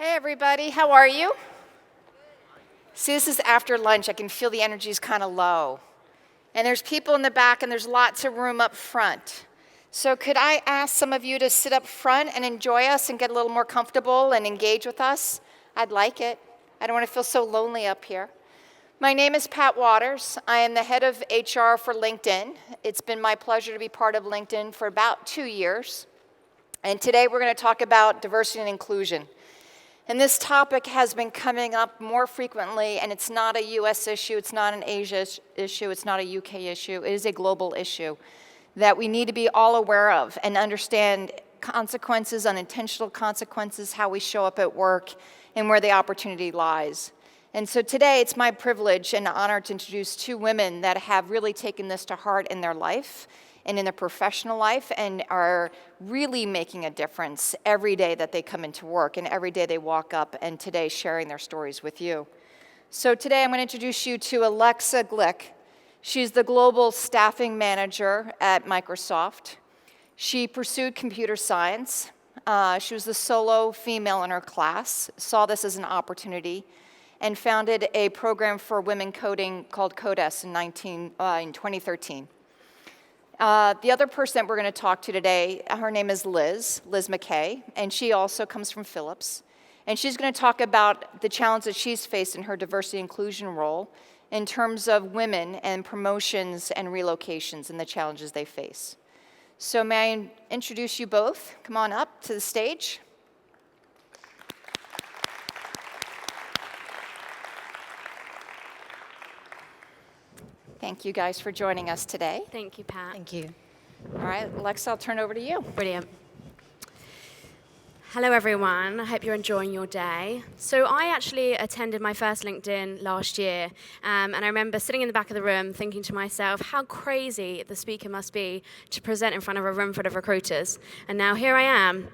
Hey everybody, how are you? See, this is after lunch. I can feel the energy's kind of low. And there's people in the back and there's lots of room up front. So could I ask some of you to sit up front and enjoy us and get a little more comfortable and engage with us? I'd like it. I don't want to feel so lonely up here. My name is Pat Waters. I am the head of HR for LinkedIn. It's been my pleasure to be part of LinkedIn for about 2 years. And today we're going to talk about diversity and inclusion. And this topic has been coming up more frequently, and it's not a US issue, it's not an Asia issue, it's not a UK issue, it is a global issue that we need to be all aware of and understand consequences, unintentional consequences, how we show up at work, and where the opportunity lies. And so today it's my privilege and honor to introduce 2 women that have really taken this to heart in their life and in their professional life and are really making a difference every day that they come into work and every day they walk up and today sharing their stories with you. So today I'm going to introduce you to Alexa Glick. She's the global staffing manager at Microsoft. She pursued computer science. She was the solo female in her class, saw this as an opportunity, and founded a program for women coding called CodeS in 2013. The other person that we're going to talk to today, her name is Liz McCoy, and she also comes from Phillips. And she's going to talk about the challenge that she's faced in her diversity inclusion role in terms of women and promotions and relocations and the challenges they face. So may I introduce you both? Come on up to the stage. Thank you guys for joining us today. Thank you, Pat. Thank you. All right, Alexa, I'll turn over to you. Brilliant. Hello, everyone. I hope you're enjoying your day. So I actually attended my first LinkedIn last year, and I remember sitting in the back of the room thinking to myself, how crazy the speaker must be to present in front of a room full of recruiters. And now here I am.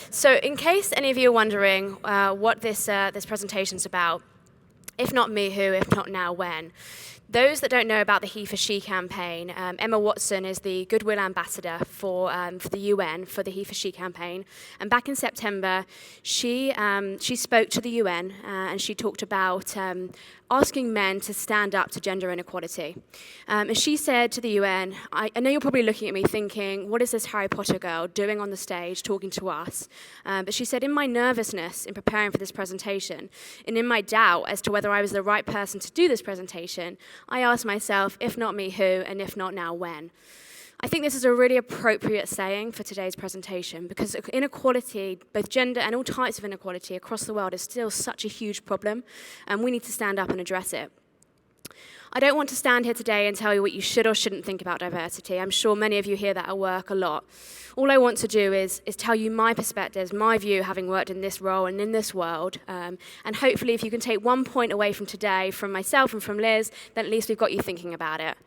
So in case any of you are wondering what this presentation's about, if not me, who? If not now, when? Those that don't know about the He for She campaign, Emma Watson is the Goodwill Ambassador for the UN for the He for She campaign. And back in September, she spoke to the UN and she talked about asking men to stand up to gender inequality. And she said to the UN, I know you're probably looking at me thinking, what is this Harry Potter girl doing on the stage talking to us? But she said, in my nervousness in preparing for this presentation, and in my doubt as to whether I was the right person to do this presentation, I asked myself, if not me, who, and if not now, when? I think this is a really appropriate saying for today's presentation because inequality, both gender and all types of inequality across the world is still such a huge problem, and we need to stand up and address it. I don't want to stand here today and tell you what you should or shouldn't think about diversity. I'm sure many of you hear that at work a lot. All I want to do is tell you my perspectives, my view, having worked in this role and in this world. And hopefully if you can take one point away from today, from myself and from Liz, then at least we've got you thinking about it.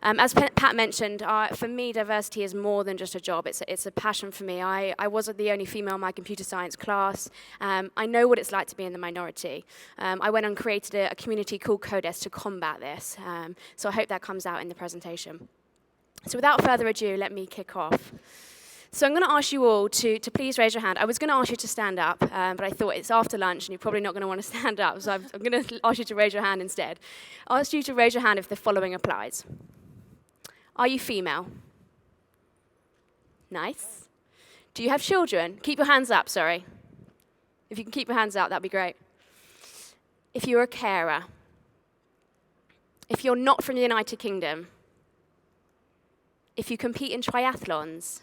As Pat mentioned, for me, diversity is more than just a job. It's a passion for me. I wasn't the only female in my computer science class. I know what it's like to be in the minority. I went and created a community called CodeS to combat this. So I hope that comes out in the presentation. So without further ado, let me kick off. So I'm going to ask you all to please raise your hand. I was going to ask you to stand up, but I thought it's after lunch and you're probably not going to want to stand up, so I'm going to ask you to raise your hand instead. I'll ask you to raise your hand if the following applies. Are you female? Nice. Do you have children? Keep your hands up, sorry. If you can keep your hands up, that'd be great. If you're a carer. If you're not from the United Kingdom. If you compete in triathlons.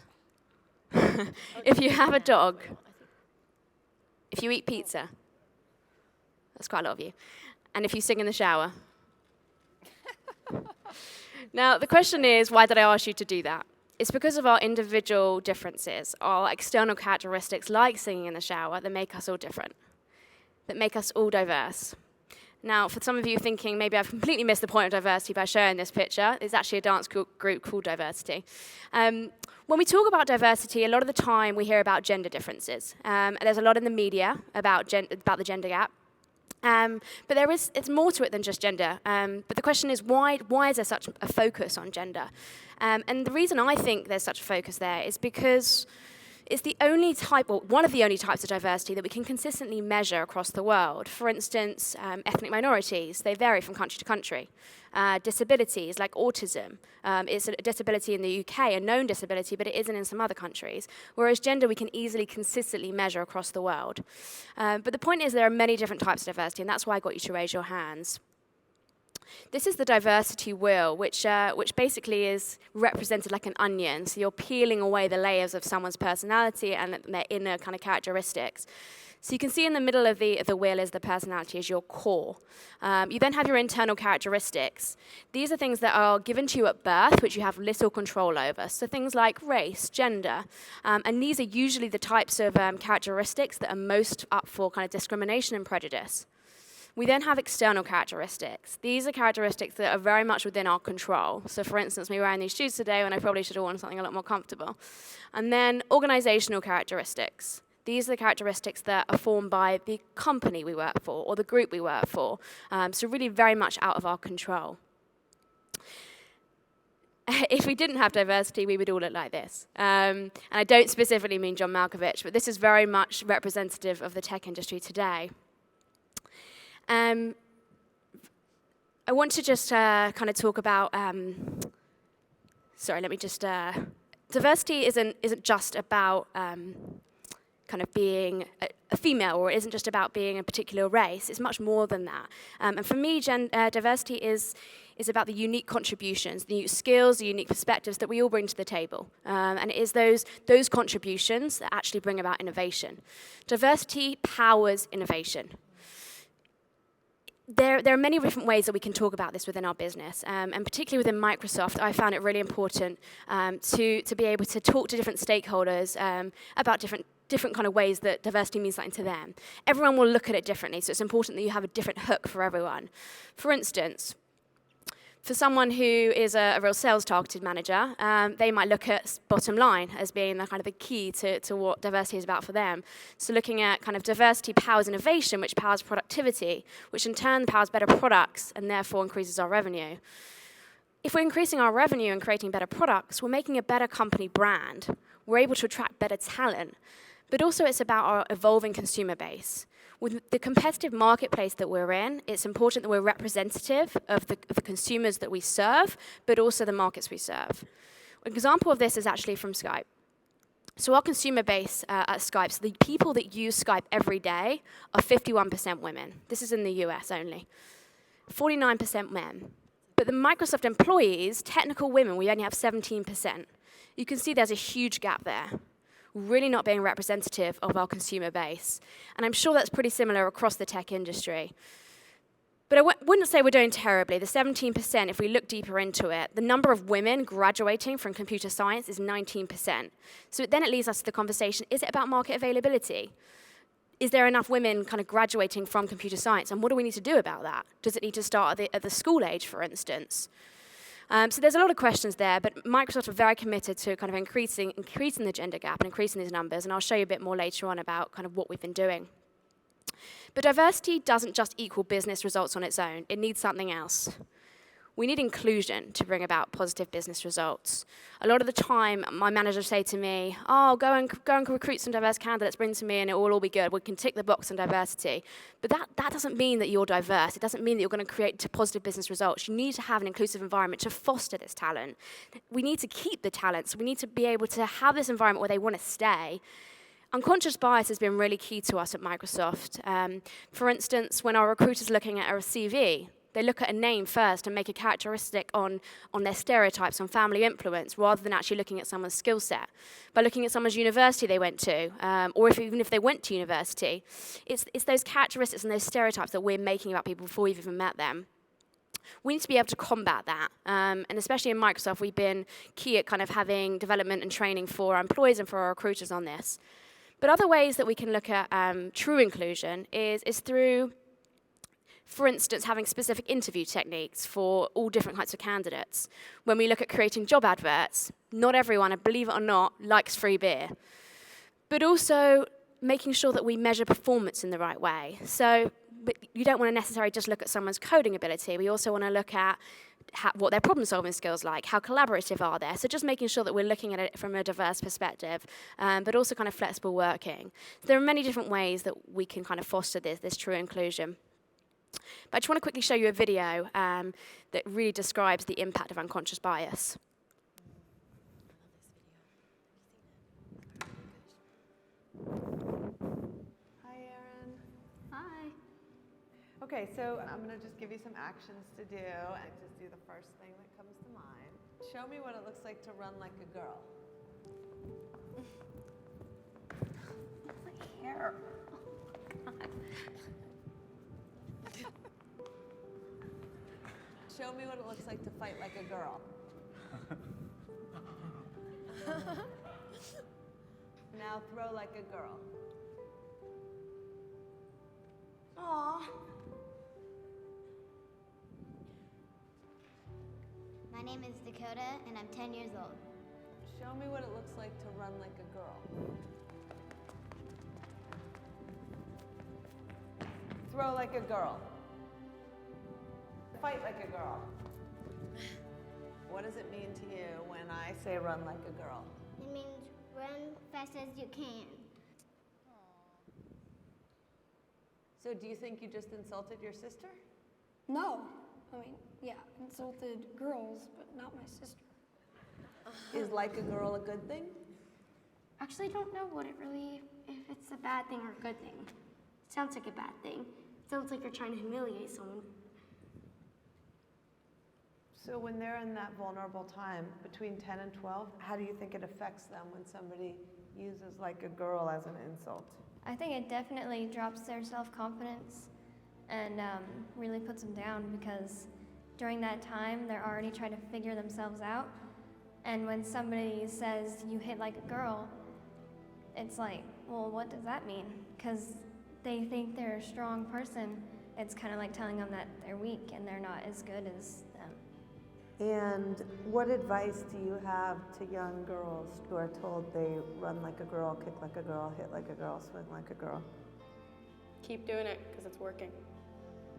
If you have a dog. If you eat pizza. That's quite a lot of you. And if you sing in the shower. Now, the question is, why did I ask you to do that? It's because of our individual differences, our external characteristics like singing in the shower that make us all different, that make us all diverse. Now, for some of you thinking, maybe I've completely missed the point of diversity by showing this picture, it's actually a dance group called Diversity. When we talk about diversity, a lot of the time we hear about gender differences. There's a lot in the media about the gender gap. But it's more to it than just gender. But the question is, why is there such a focus on gender? And the reason I think there's such a focus there is because It's the only type, or one of the only types of diversity that we can consistently measure across the world. For instance, ethnic minorities, they vary from country to country. Disabilities, like autism, it's a disability in the UK, a known disability, but it isn't in some other countries. Whereas gender, we can easily, consistently measure across the world. But the point is there are many different types of diversity, and that's why I got you to raise your hands. This is the diversity wheel, which basically is represented like an onion. So you're peeling away the layers of someone's personality and their inner kind of characteristics. So you can see in the middle of the wheel is the personality as your core. You then have your internal characteristics. These are things that are given to you at birth, which you have little control over. So things like race, gender. And these are usually the types of characteristics that are most up for kind of discrimination and prejudice. We then have external characteristics. These are characteristics that are very much within our control. So for instance, me wearing these shoes today when I probably should have worn something a lot more comfortable. And then organizational characteristics. These are the characteristics that are formed by the company we work for or the group we work for. So really very much out of our control. If we didn't have diversity, we would all look like this. And I don't specifically mean John Malkovich, but this is very much representative of the tech industry today. I want to just kind of talk about, diversity isn't just about kind of being a female, or it isn't just about being a particular race. It's much more than that. And for me, diversity is about the unique contributions, the unique skills, the unique perspectives that we all bring to the table. And it is those contributions that actually bring about innovation. Diversity powers innovation. There are many different ways that we can talk about this within our business, and particularly within Microsoft, I found it really important to be able to talk to different stakeholders about different kind of ways that diversity means something to them. Everyone will look at it differently, so it's important that you have a different hook for everyone. For instance, for someone who is a real sales-targeted manager, they might look at bottom line as being the kind of the key to what diversity is about for them. So looking at kind of diversity powers innovation, which powers productivity, which in turn powers better products and therefore increases our revenue. If we're increasing our revenue and creating better products, we're making a better company brand. We're able to attract better talent. But also it's about our evolving consumer base. With the competitive marketplace that we're in, it's important that we're representative of the consumers that we serve, but also the markets we serve. An example of this is actually from Skype. So our consumer base at Skype, so the people that use Skype every day are 51% women. This is in the US only. 49% men. But the Microsoft employees, technical women, we only have 17%. You can see there's a huge gap there. Really not being representative of our consumer base. And I'm sure that's pretty similar across the tech industry. But I wouldn't say we're doing terribly. The 17%, if we look deeper into it, the number of women graduating from computer science is 19%. So then it leads us to the conversation, is it about market availability? Is there enough women kind of graduating from computer science? And what do we need to do about that? Does it need to start at the school age, for instance? So there's a lot of questions there, but Microsoft are very committed to kind of increasing the gender gap and increasing these numbers, and I'll show you a bit more later on about kind of what we've been doing. But diversity doesn't just equal business results on its own. It needs something else. We need inclusion to bring about positive business results. A lot of the time, my managers say to me, oh, go and recruit some diverse candidates, bring to me, and it will all be good. We can tick the box on diversity. But that doesn't mean that you're diverse. It doesn't mean that you're going to create positive business results. You need to have an inclusive environment to foster this talent. We need to keep the talents. We need to be able to have this environment where they want to stay. Unconscious bias has been really key to us at Microsoft. For instance, when our recruiters are looking at our CV, they look at a name first and make a characteristic on their stereotypes, on family influence, rather than actually looking at someone's skill set. By looking at someone's university they went to, or even if they went to university, it's those characteristics and those stereotypes that we're making about people before we've even met them. We need to be able to combat that, and especially in Microsoft, we've been key at kind of having development and training for our employees and for our recruiters on this. But other ways that we can look at true inclusion is through, for instance, having specific interview techniques for all different types of candidates. When we look at creating job adverts, not everyone, and believe it or not, likes free beer. But also making sure that we measure performance in the right way. So but you don't want to necessarily just look at someone's coding ability. We also want to look at what their problem-solving skills like, how collaborative are they. So just making sure that we're looking at it from a diverse perspective, but also kind of flexible working. There are many different ways that we can kind of foster this true inclusion. But I just want to quickly show you a video that really describes the impact of unconscious bias. Hi, Erin. Hi. Okay, so I'm going to just give you some actions to do, and just do the first thing that comes to mind. Show me what it looks like to run like a girl. My hair. Oh, God. Show me what it looks like to fight like a girl. Now throw like a girl. Aw. My name is Dakota, and I'm 10 years old. Show me what it looks like to run like a girl. Throw like a girl. Fight like a girl. What does it mean to you when I say run like a girl? It means run fast as you can. So do you think you just insulted your sister? No. I mean, yeah, insulted girls, but not my sister. Is like a girl a good thing? Actually, I don't know if it's a bad thing or a good thing. It sounds like a bad thing. It sounds like you're trying to humiliate someone. So when they're in that vulnerable time between 10 and 12, how do you think it affects them when somebody uses like a girl as an insult? I think it definitely drops their self-confidence and really puts them down, because during that time they're already trying to figure themselves out, and when somebody says you hit like a girl, it's like, well, what does that mean? Because they think they're a strong person. It's kind of like telling them that they're weak and they're not as good as them. And what advice do you have to young girls who are told they run like a girl, kick like a girl, hit like a girl, swing like a girl? Keep doing it because it's working.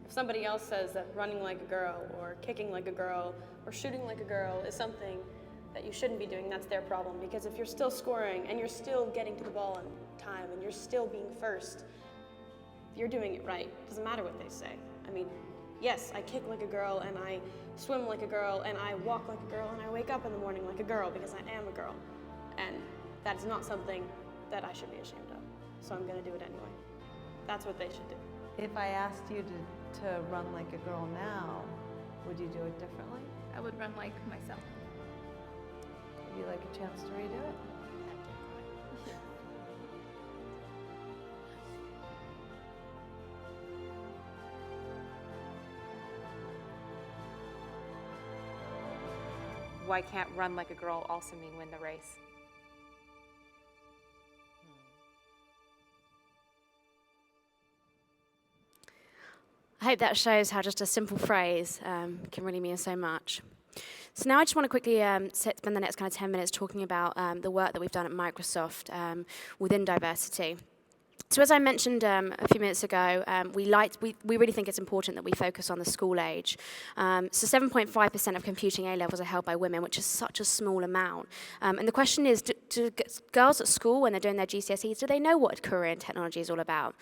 If somebody else says that running like a girl or kicking like a girl or shooting like a girl is something that you shouldn't be doing, that's their problem. Because if you're still scoring and you're still getting to the ball in time and you're still being first, you're doing it right. It doesn't matter what they say. I mean, yes, I kick like a girl and I swim like a girl and I walk like a girl and I wake up in the morning like a girl because I am a girl. And that is not something that I should be ashamed of. So I'm going to do it anyway. That's what they should do. If I asked you to run like a girl now, would you do it differently? I would run like myself. Would you like a chance to redo it? Why can't run like a girl also mean win the race? I hope that shows how just a simple phrase can really mean so much. So now I just want to quickly spend the next kind of 10 minutes talking about the work that we've done at Microsoft within diversity. So as I mentioned a few minutes ago, we really think it's important that we focus on the school age. So 7.5% of computing A levels are held by women, which is such a small amount. And the question is, do girls at school, when they're doing their GCSEs, do they know what career in technology is all about?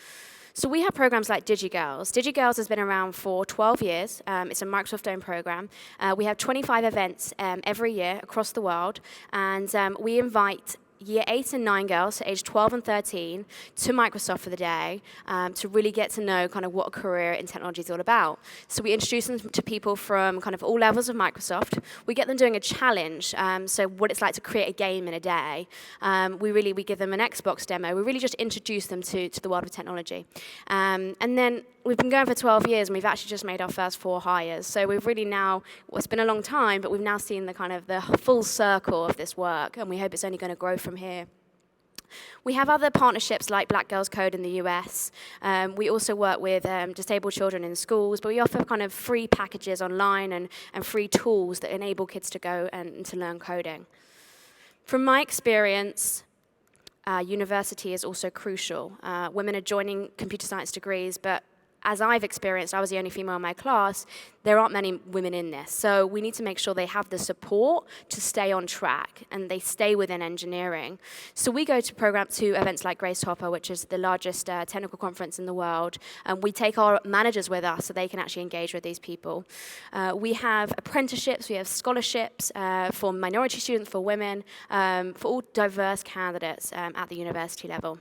So we have programs like DigiGirls. DigiGirls has been around for 12 years. It's a Microsoft-owned program. We have 25 events every year across the world, and we invite Year 8 and 9 girls, so age 12 and 13, to Microsoft for the day to really get to know kind of what a career in technology is all about. So we introduce them to people from kind of all levels of Microsoft. We get them doing a challenge, so what it's like to create a game in a day. We give them an Xbox demo. We really just introduce them to the world of technology. And then we've been going for 12 years, and we've actually just made our first 4 hires. So we've really now, well, it's been a long time, but we've now seen the kind of the full circle of this work, and we hope it's only going to grow from here. We have other partnerships like Black Girls Code in the US. We also work with disabled children in schools, but we offer kind of free packages online and free tools that enable kids to go and to learn coding. From my experience, university is also crucial. Women are joining computer science degrees, but as I've experienced, I was the only female in my class, there aren't many women in this. So we need to make sure they have the support to stay on track and they stay within engineering. So we go to events like Grace Hopper, which is the largest technical conference in the world. And we take our managers with us so they can actually engage with these people. We have apprenticeships, we have scholarships for minority students, for women, for all diverse candidates at the university level.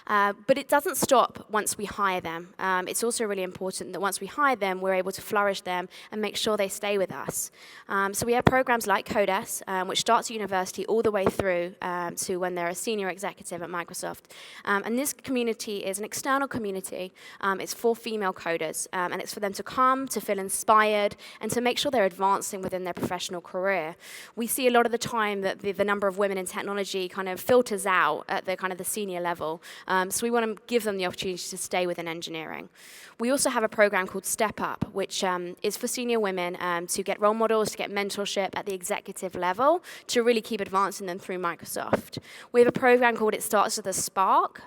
But it doesn't stop once we hire them. It's also really important that once we hire them, we're able to flourish them and make sure they stay with us. So we have programs like CODES, which starts at university all the way through to when they're a senior executive at Microsoft. And this community is an external community. It's for female coders, and it's for them to come, to feel inspired, and to make sure they're advancing within their professional career. We see a lot of the time that the number of women in technology kind of filters out at the senior level. So we want to give them the opportunity to stay within engineering. We also have a program called Step Up, which is for senior women to get role models, to get mentorship at the executive level, to really keep advancing them through Microsoft. We have a program called It Starts with a Spark,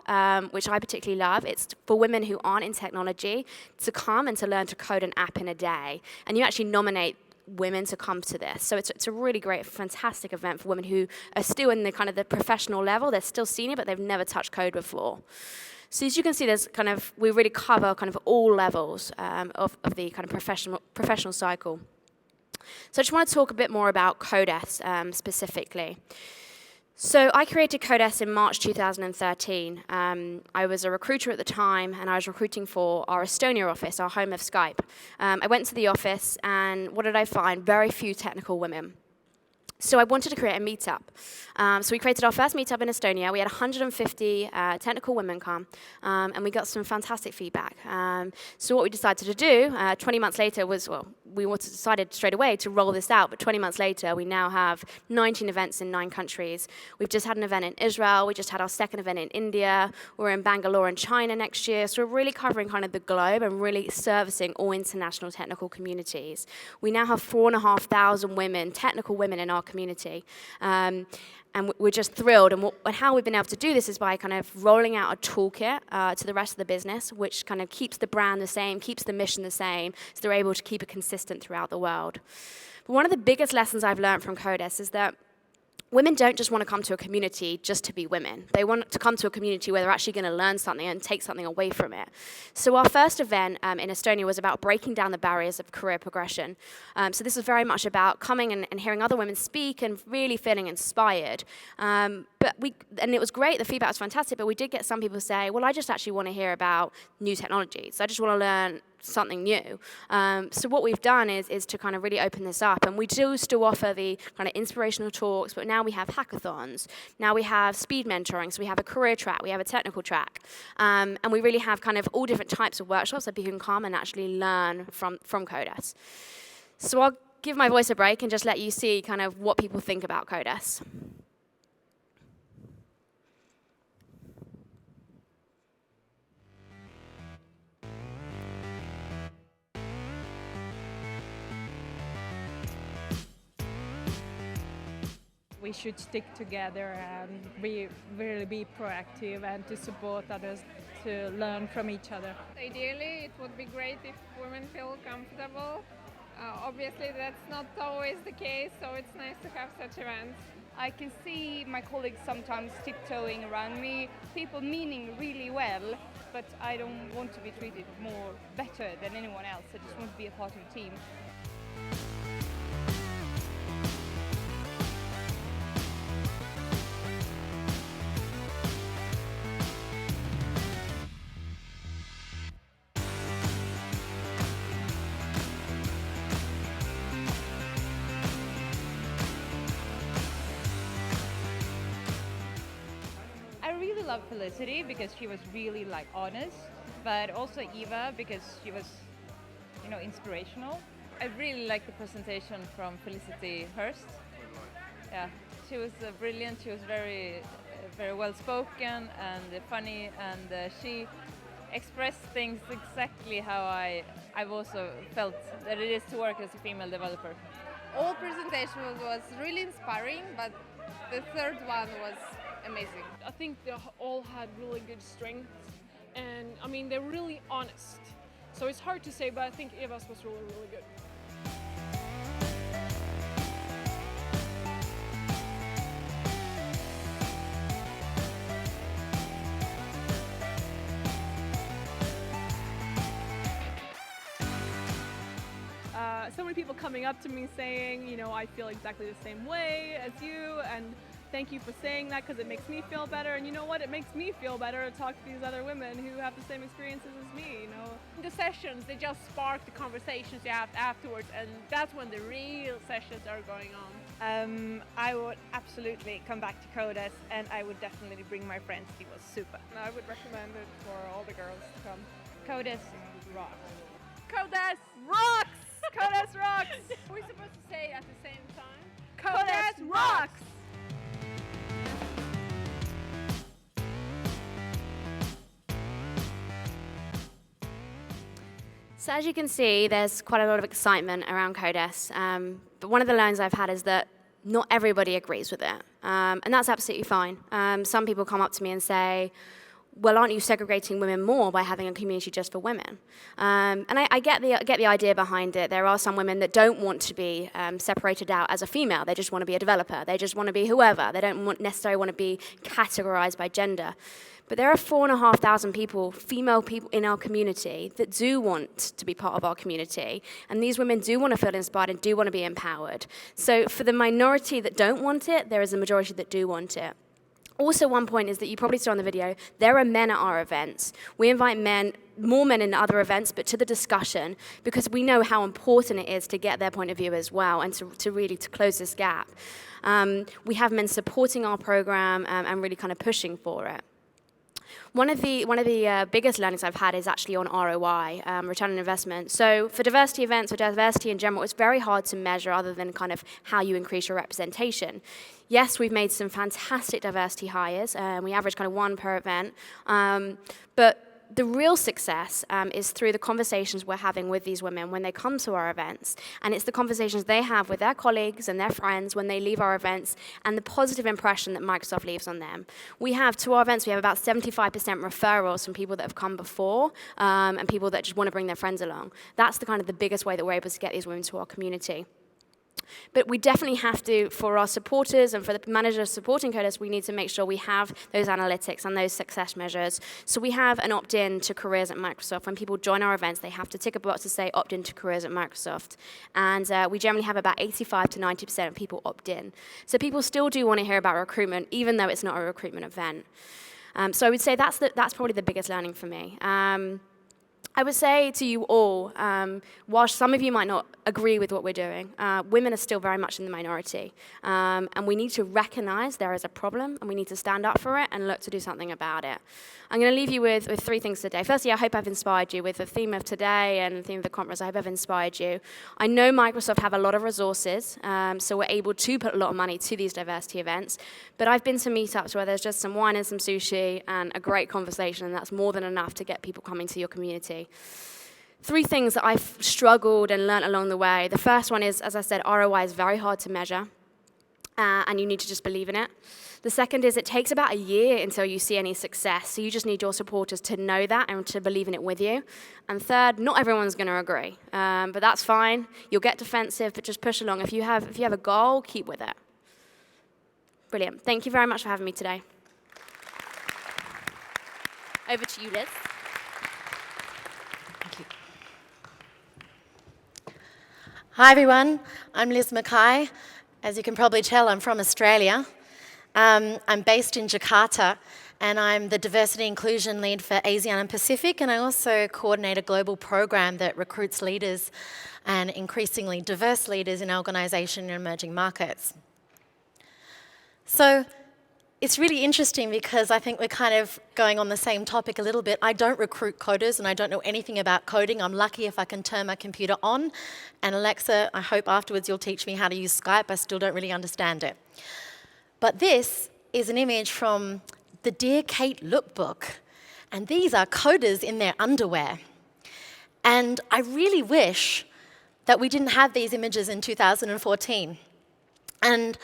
which I particularly love. It's for women who aren't in technology to come and to learn to code an app in a day. And you actually nominate women to come to this. So it's a really great, fantastic event for women who are still in the professional level. They're still senior, but they've never touched code before. So as you can see, we really cover all levels of the professional cycle. So I just want to talk a bit more about CODES specifically. So I created CODES in March 2013. I was a recruiter at the time, and I was recruiting for our Estonia office, our home of Skype. I went to the office, and what did I find? Very few technical women. So I wanted to create a meetup. So we created our first meetup in Estonia. We had 150 technical women come, and we got some fantastic feedback. So what we decided to do 20 months later was, we decided straight away to roll this out, but 20 months later, we now have 19 events in 9 countries. We've just had an event in Israel. We just had our second event in India. We're in Bangalore in China next year. So we're really covering the globe and really servicing all international technical communities. We now have 4,500 women, technical women in our community. And we're just thrilled. And how we've been able to do this is by rolling out a toolkit to the rest of the business, which keeps the brand the same, keeps the mission the same, so they're able to keep it consistent throughout the world. But one of the biggest lessons I've learned from CODES is that women don't just want to come to a community just to be women. They want to come to a community where they're actually going to learn something and take something away from it. So our first event in Estonia was about breaking down the barriers of career progression. So this was very much about coming and hearing other women speak and really feeling inspired. And it was great, the feedback was fantastic, but we did get some people say, well, I just actually want to hear about new technologies. I just want to learn something new. So what we've done is to really open this up, and we do still offer the inspirational talks, but now we have hackathons, now we have speed mentoring, so we have a career track, we have a technical track, and we really have all different types of workshops that people can come and actually learn from CODES. So I'll give my voice a break and just let you see what people think about CODES. We should stick together and really be proactive and to support others to learn from each other. Ideally, it would be great if women feel comfortable. Obviously, that's not always the case, so it's nice to have such events. I can see my colleagues sometimes tiptoeing around me, people meaning really well, but I don't want to be treated better than anyone else. I just want to be a part of a team. I love Felicity because she was really honest, but also Eva because she was, inspirational. I really like the presentation from Felicity Hurst. Yeah, she was brilliant. She was very, very well spoken and funny, and she expressed things exactly how I've also felt that it is to work as a female developer. All presentation was really inspiring, but the third one was amazing. I think they all had really good strengths, and I mean, they're really honest. So it's hard to say, but I think Eva's was really, really good. So many people coming up to me saying, you know, I feel exactly the same way as you, and thank you for saying that because it makes me feel better. And you know what? It makes me feel better to talk to these other women who have the same experiences as me, you know. The sessions, they just spark the conversations you have afterwards, and that's when the real sessions are going on. I would absolutely come back to Codas, and I would definitely bring my friends. It was super. I would recommend it for all the girls to come. Codas rocks. Codas Rocks! Codas rocks! We're supposed to say at the same time. Codas rocks! So as you can see, there's quite a lot of excitement around CODES, but one of the learnings I've had is that not everybody agrees with it, and that's absolutely fine. Some people come up to me and say, well, aren't you segregating women more by having a community just for women? And I get the idea behind it. There are some women that don't want to be separated out as a female. They just want to be a developer. They just want to be whoever. They don't necessarily want to be categorized by gender. But there are 4,500 people, female people in our community that do want to be part of our community. And these women do want to feel inspired and do want to be empowered. So for the minority that don't want it, there is a majority that do want it. Also, one point is that you probably saw in the video, there are men at our events. We invite men, more men in other events, but to the discussion, because we know how important it is to get their point of view as well, and to really close this gap. We have men supporting our program and really kind of pushing for it. One of the biggest learnings I've had is actually on ROI, return on investment. So for diversity events or diversity in general, it's very hard to measure other than kind of how you increase your representation. Yes, we've made some fantastic diversity hires. We average kind of one per event. But the real success is through the conversations we're having with these women when they come to our events. And it's the conversations they have with their colleagues and their friends when they leave our events, and the positive impression that Microsoft leaves on them. To our events, we have about 75% referrals from people that have come before, and people that just want to bring their friends along. That's the kind of the biggest way that we're able to get these women to our community. But we definitely have to, for our supporters and for the managers supporting CODES, we need to make sure we have those analytics and those success measures. So we have an opt-in to careers at Microsoft. When people join our events, they have to tick a box to say opt-in to careers at Microsoft. And we generally have about 85 to 90% of people opt-in. So people still do want to hear about recruitment, even though it's not a recruitment event. So I would say that's probably the biggest learning for me. I would say to you all, while some of you might not agree with what we're doing, women are still very much in the minority. And we need to recognize there is a problem, and we need to stand up for it and look to do something about it. I'm going to leave you with three things today. Firstly, I hope I've inspired you with the theme of today and the theme of the conference. I hope I've inspired you. I know Microsoft have a lot of resources, so we're able to put a lot of money to these diversity events. But I've been to meetups where there's just some wine and some sushi and a great conversation, and that's more than enough to get people coming to your community. Three things that I've struggled and learned along the way. The first one is, as I said, ROI is very hard to measure, and you need to just believe in it. The second is it takes about a year until you see any success, so you just need your supporters to know that and to believe in it with you. And third, not everyone's going to agree, but that's fine. You'll get defensive, but just push along. If you have a goal, keep with it. Brilliant. Thank you very much for having me today. Over to you, Liz. Hi everyone, I'm Liz McCoy. As you can probably tell, I'm from Australia. I'm based in Jakarta, and I'm the Diversity Inclusion Lead for ASEAN and Pacific, and I also coordinate a global program that recruits leaders and increasingly diverse leaders in our organisation in emerging markets. So it's really interesting because I think we're kind of going on the same topic a little bit. I don't recruit coders and I don't know anything about coding. I'm lucky if I can turn my computer on. And Alexa, I hope afterwards you'll teach me how to use Skype. I still don't really understand it. But this is an image from the Dear Kate lookbook. And these are coders in their underwear. And I really wish that we didn't have these images in 2014. And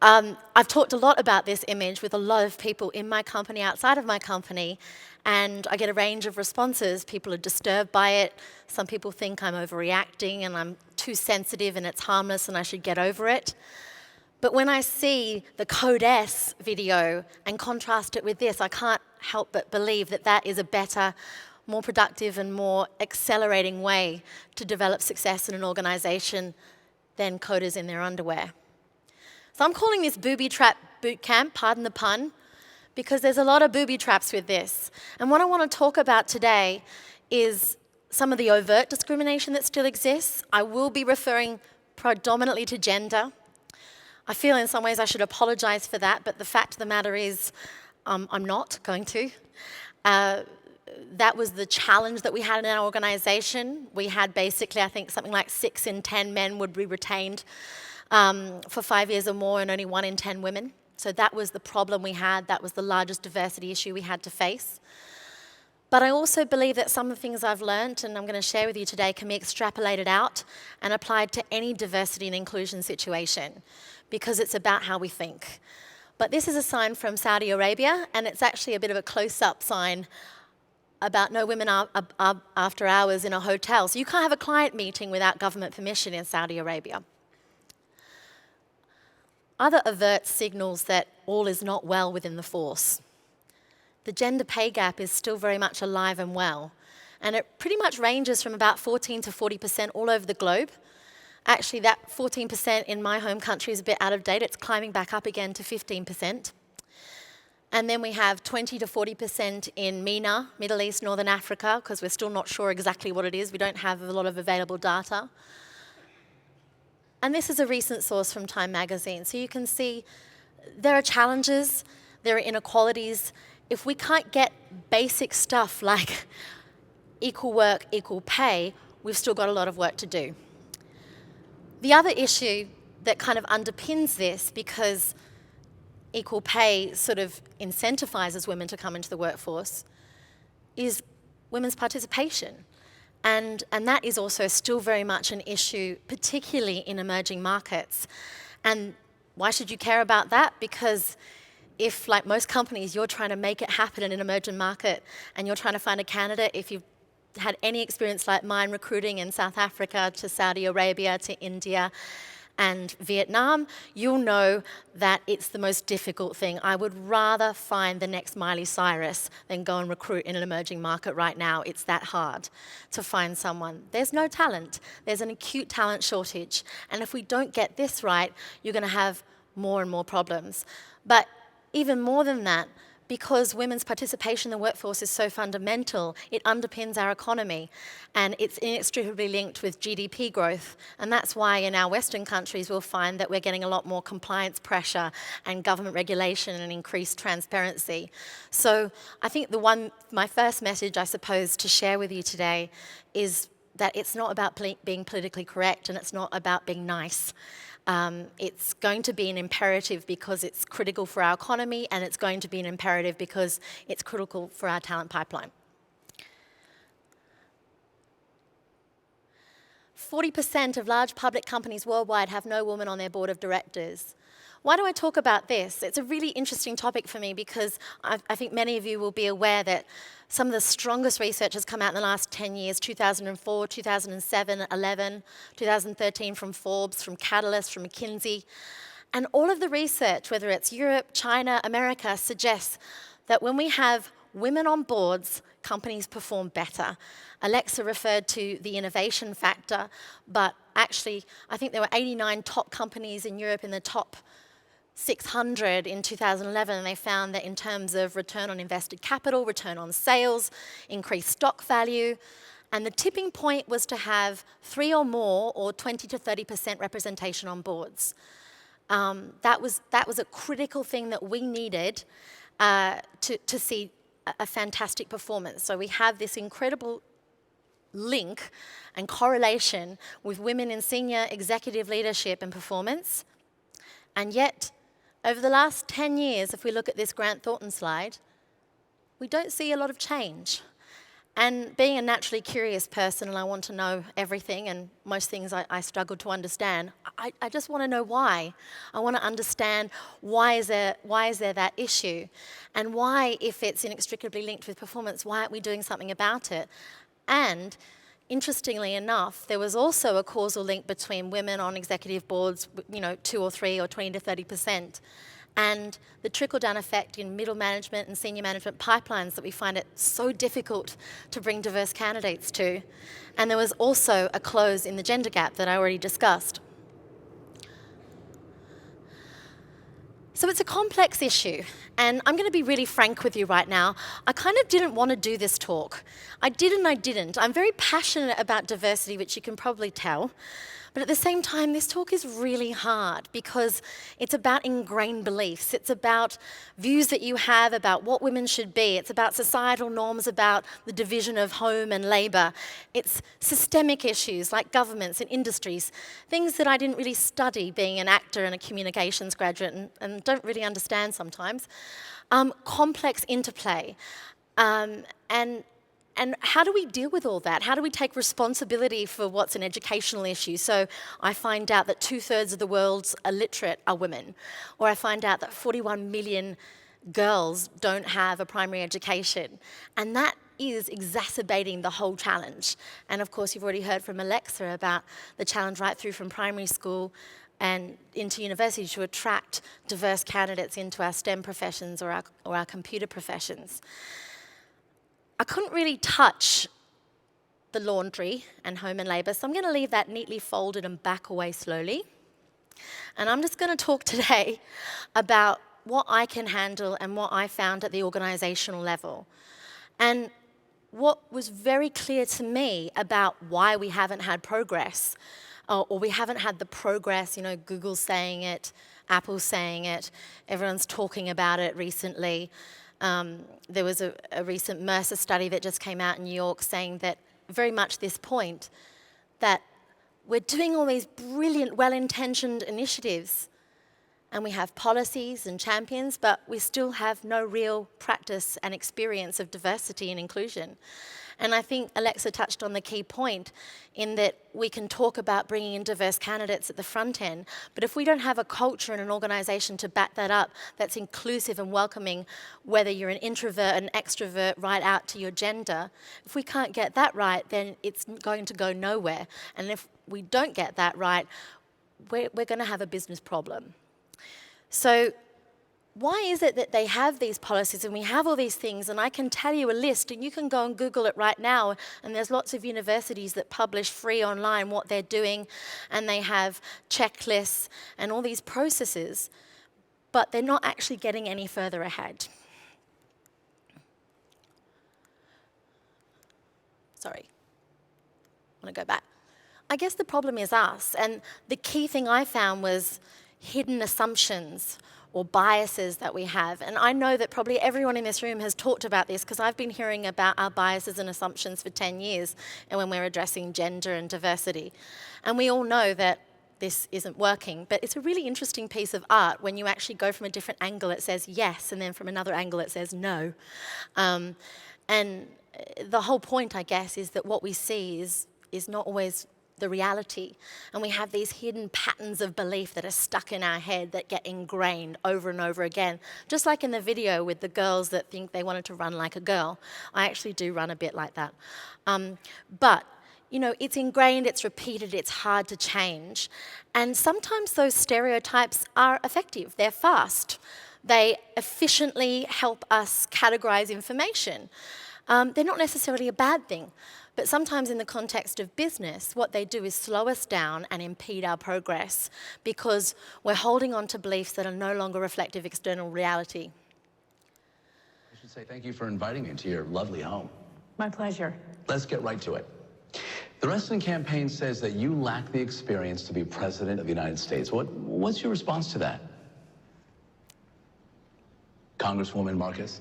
I've talked a lot about this image with a lot of people in my company, outside of my company, and I get a range of responses. People are disturbed by it. Some people think I'm overreacting and I'm too sensitive and it's harmless and I should get over it. But when I see the Code S video and contrast it with this, I can't help but believe that that is a better, more productive and more accelerating way to develop success in an organization than coders in their underwear. So I'm calling this booby trap boot camp, pardon the pun, because there's a lot of booby traps with this. And what I want to talk about today is some of the overt discrimination that still exists. I will be referring predominantly to gender. I feel in some ways I should apologize for that, but the fact of the matter is I'm not going to. That was the challenge that we had in our organization. We had basically, I think, something like 6 in 10 men would be retained for 5 years or more, and only 1 in 10 women. So that was the problem we had. That was the largest diversity issue we had to face. But I also believe that some of the things I've learned, and I'm going to share with you today, can be extrapolated out and applied to any diversity and inclusion situation, because it's about how we think. But this is a sign from Saudi Arabia, and it's actually a bit of a close-up sign about no women after hours in a hotel. So you can't have a client meeting without government permission in Saudi Arabia. Other overt signals that all is not well within the force. The gender pay gap is still very much alive and well, and it pretty much ranges from about 14 to 40% all over the globe. Actually, that 14% in my home country is a bit out of date. It's climbing back up again to 15%. And then we have 20 to 40% in MENA, Middle East, Northern Africa, because we're still not sure exactly what it is. We don't have a lot of available data. And this is a recent source from Time magazine. So you can see there are challenges, there are inequalities. If we can't get basic stuff like equal work, equal pay, we've still got a lot of work to do. The other issue that kind of underpins this, because equal pay sort of incentivizes women to come into the workforce, is women's participation. And that is also still very much an issue, particularly in emerging markets. And why should you care about that? Because if, like most companies, you're trying to make it happen in an emerging market and you're trying to find a candidate, if you've had any experience like mine recruiting in South Africa to Saudi Arabia to India and Vietnam, you'll know that it's the most difficult thing. I would rather find the next Miley Cyrus than go and recruit in an emerging market right now. It's that hard to find someone. There's no talent. There's an acute talent shortage. And if we don't get this right, you're going to have more and more problems. But even more than that, because women's participation in the workforce is so fundamental, it underpins our economy, and it's inextricably linked with GDP growth. And that's why in our Western countries we'll find that we're getting a lot more compliance pressure and government regulation and increased transparency. So I think my first message, I suppose, to share with you today is that it's not about being politically correct, and it's not about being nice. It's going to be an imperative because it's critical for our economy, and it's going to be an imperative because it's critical for our talent pipeline. 40% of large public companies worldwide have no woman on their board of directors. Why do I talk about this? It's a really interesting topic for me because I think many of you will be aware that some of the strongest research has come out in the last 10 years, 2004, 2007, 11, 2013 from Forbes, from Catalyst, from McKinsey. And all of the research, whether it's Europe, China, America, suggests that when we have women on boards, companies perform better. Alexa referred to the innovation factor, but actually I think there were 89 top companies in Europe in the top 600 in 2011, and they found that in terms of return on invested capital, return on sales, increased stock value, and the tipping point was to have 3 or more, or 20 to 30% representation on boards. That was a critical thing that we needed to see a fantastic performance. So we have this incredible link and correlation with women in senior executive leadership and performance, and yet over the last 10 years, if we look at this Grant Thornton slide, we don't see a lot of change. And being a naturally curious person, and I want to know everything, and most things I struggle to understand, I just want to know why. I want to understand why is there that issue, and why, if it's inextricably linked with performance, why aren't we doing something about it? And interestingly enough, there was also a causal link between women on executive boards, 2 or 3 or 20 to 30%, and the trickle-down effect in middle management and senior management pipelines that we find it so difficult to bring diverse candidates to. And there was also a close in the gender gap that I already discussed. So it's a complex issue, and I'm going to be really frank with you right now. I kind of didn't want to do this talk. I did and I didn't. I'm very passionate about diversity, which you can probably tell. But at the same time, this talk is really hard because it's about ingrained beliefs. It's about views that you have about what women should be. It's about societal norms about the division of home and labour. It's systemic issues like governments and industries, things that I didn't really study being an actor and a communications graduate and don't really understand sometimes. Complex interplay. And how do we deal with all that? How do we take responsibility for what's an educational issue? So I find out that 2/3 of the world's illiterate are women. Or I find out that 41 million girls don't have a primary education. And that is exacerbating the whole challenge. And of course, you've already heard from Alexa about the challenge right through from primary school and into university to attract diverse candidates into our STEM professions or our computer professions. I couldn't really touch the laundry and home and labour, so I'm going to leave that neatly folded and back away slowly. And I'm just going to talk today about what I can handle and what I found at the organisational level. And what was very clear to me about why we haven't had progress, or we haven't had the progress, Google's saying it, Apple's saying it, everyone's talking about it recently. There was a recent Mercer study that just came out in New York saying that very much this point, that we're doing all these brilliant, well-intentioned initiatives, and we have policies and champions, but we still have no real practice and experience of diversity and inclusion. And I think Alexa touched on the key point in that we can talk about bringing in diverse candidates at the front end, but if we don't have a culture and an organisation to back that up that's inclusive and welcoming, whether you're an introvert, an extrovert, right out to your gender, if we can't get that right, then it's going to go nowhere. And if we don't get that right, we're going to have a business problem. So why is it that they have these policies and we have all these things, and I can tell you a list, and you can go and Google it right now, and there's lots of universities that publish free online what they're doing, and they have checklists and all these processes, but they're not actually getting any further ahead. Sorry, I want to go back. I guess the problem is us, and the key thing I found was hidden assumptions or biases that we have. And I know that probably everyone in this room has talked about this because I've been hearing about our biases and assumptions for 10 years and when we're addressing gender and diversity. And we all know that this isn't working, but it's a really interesting piece of art when you actually go from a different angle, it says yes, and then from another angle it says no. And the whole point, I guess, is that what we see is not always the reality. And we have these hidden patterns of belief that are stuck in our head that get ingrained over and over again. Just like in the video with the girls that think they wanted to run like a girl. I actually do run a bit like that. But it's ingrained, it's repeated, it's hard to change. And sometimes those stereotypes are effective. They're fast. They efficiently help us categorize information. They're not necessarily a bad thing. But sometimes in the context of business, what they do is slow us down and impede our progress because we're holding on to beliefs that are no longer reflective of external reality. I should say thank you for inviting me to your lovely home. My pleasure. Let's get right to it. The wrestling campaign says that you lack the experience to be president of the United States. What's your response to that? Congresswoman Marcus?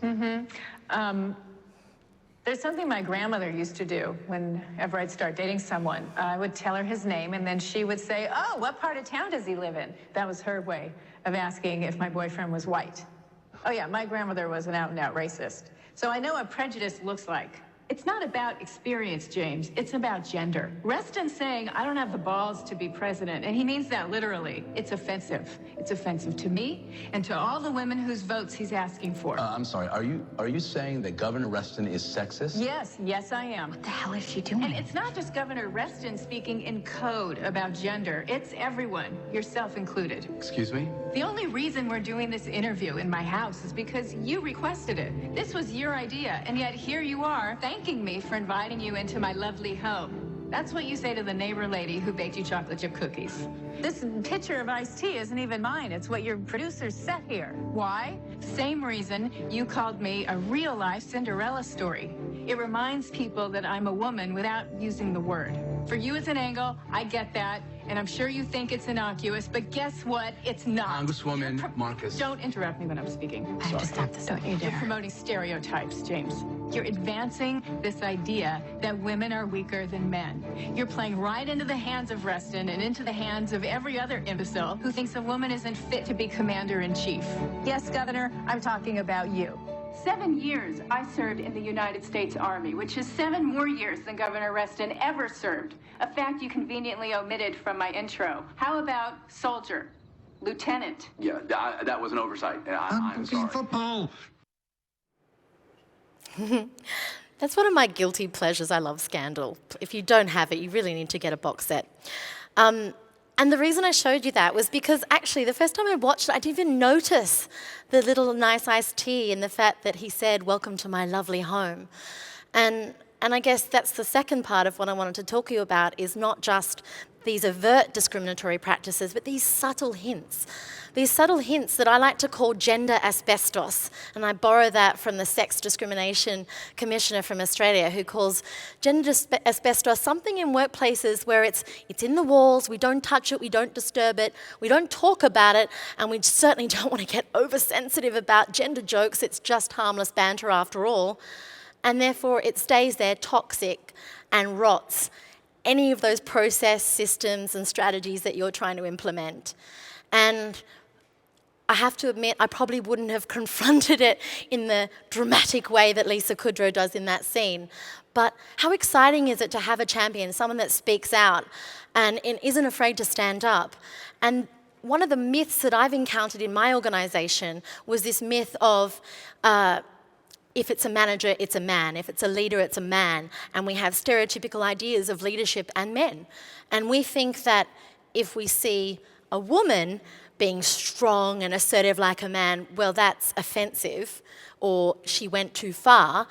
There's something my grandmother used to do whenever I'd start dating someone. I would tell her his name, and then she would say, "Oh, what part of town does he live in?" That was her way of asking if my boyfriend was white. Oh yeah, my grandmother was an out-and-out racist. So I know what prejudice looks like. It's not about experience, James. It's about gender. Reston's saying, I don't have the balls to be president, and he means that literally. It's offensive. It's offensive to me and to all the women whose votes he's asking for. I'm sorry, are you saying that Governor Reston is sexist? Yes, I am. What the hell is she doing? And it's not just Governor Reston speaking in code about gender. It's everyone, yourself included. Excuse me? The only reason we're doing this interview in my house is because you requested it. This was your idea, and yet here you are thanking me for inviting you into my lovely home. That's what you say to the neighbor lady who baked you chocolate chip cookies. This pitcher of iced tea isn't even mine. It's what your producers set here. Why? Same reason you called me a real-life Cinderella story. It reminds people that I'm a woman without using the word. For you, it's an angle. I get that. And I'm sure you think it's innocuous, but guess what? It's not. Congresswoman Marcus. Don't interrupt me when I'm speaking. I have to stop this. Don't you dare. You're promoting stereotypes, James. You're advancing this idea that women are weaker than men. You're playing right into the hands of Reston and into the hands of every other imbecile who thinks a woman isn't fit to be commander-in-chief. Yes, Governor, I'm talking about you. 7 years I served in the United States Army, which is 7 more years than Governor Reston ever served. A fact you conveniently omitted from my intro. How about soldier, lieutenant? Yeah, that was an oversight. I'm sorry. Football. That's one of my guilty pleasures. I love Scandal. If you don't have it, you really need to get a box set. And the reason I showed you that was because actually the first time I watched it, I didn't even notice the little nice iced tea and the fact that he said, "Welcome to my lovely home." And I guess that's the second part of what I wanted to talk to you about, is not just these overt discriminatory practices, but these subtle hints. These subtle hints that I like to call gender asbestos. And I borrow that from the Sex Discrimination Commissioner from Australia, who calls gender asbestos something in workplaces where it's in the walls, we don't touch it, we don't disturb it, we don't talk about it, and we certainly don't want to get oversensitive about gender jokes. It's just harmless banter after all. And therefore it stays there toxic and rots any of those process systems and strategies that you're trying to implement. And I have to admit, I probably wouldn't have confronted it in the dramatic way that Lisa Kudrow does in that scene. But how exciting is it to have a champion, someone that speaks out and isn't afraid to stand up? And one of the myths that I've encountered in my organisation was this myth of if it's a manager, it's a man. If it's a leader, it's a man. And we have stereotypical ideas of leadership and men. And we think that if we see a woman being strong and assertive like a man, well, that's offensive, or she went too far.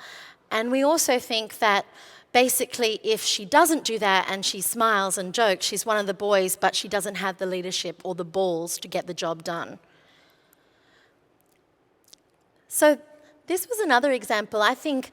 And we also think that basically if she doesn't do that and she smiles and jokes, she's one of the boys, but she doesn't have the leadership or the balls to get the job done. So this was another example. I think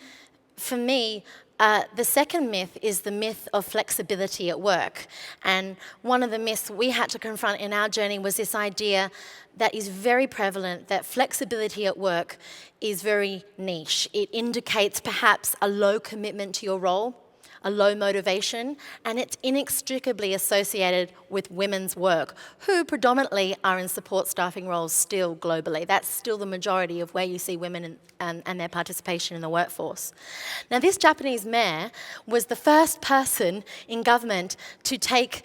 for me, the second myth is the myth of flexibility at work. And one of the myths we had to confront in our journey was this idea that is very prevalent, that flexibility at work is very niche. It indicates perhaps a low commitment to your role, a low motivation, and it's inextricably associated with women's work, who predominantly are in support staffing roles still globally. That's still the majority of where you see women and their participation in the workforce. Now, this Japanese mayor was the first person in government to take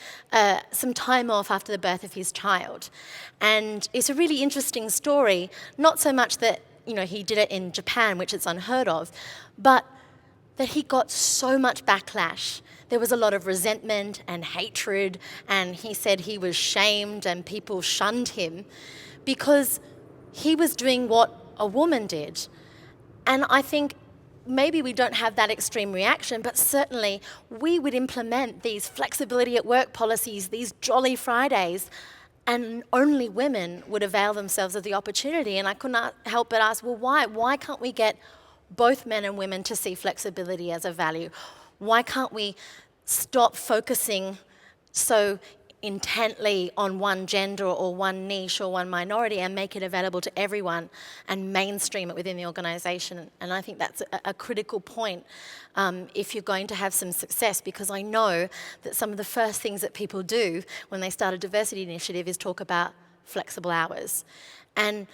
some time off after the birth of his child. And it's a really interesting story, not so much that he did it in Japan, which is unheard of, but that he got so much backlash. There was a lot of resentment and hatred, and he said he was shamed and people shunned him because he was doing what a woman did. And I think maybe we don't have that extreme reaction, but certainly we would implement these flexibility at work policies, these Jolly Fridays, and only women would avail themselves of the opportunity. And I could not help but ask, well, why? Why can't we get both men and women to see flexibility as a value? Why can't we stop focusing so intently on one gender or one niche or one minority and make it available to everyone and mainstream it within the organisation? And I think that's a critical point if you're going to have some success, because I know that some of the first things that people do when they start a diversity initiative is talk about flexible hours. And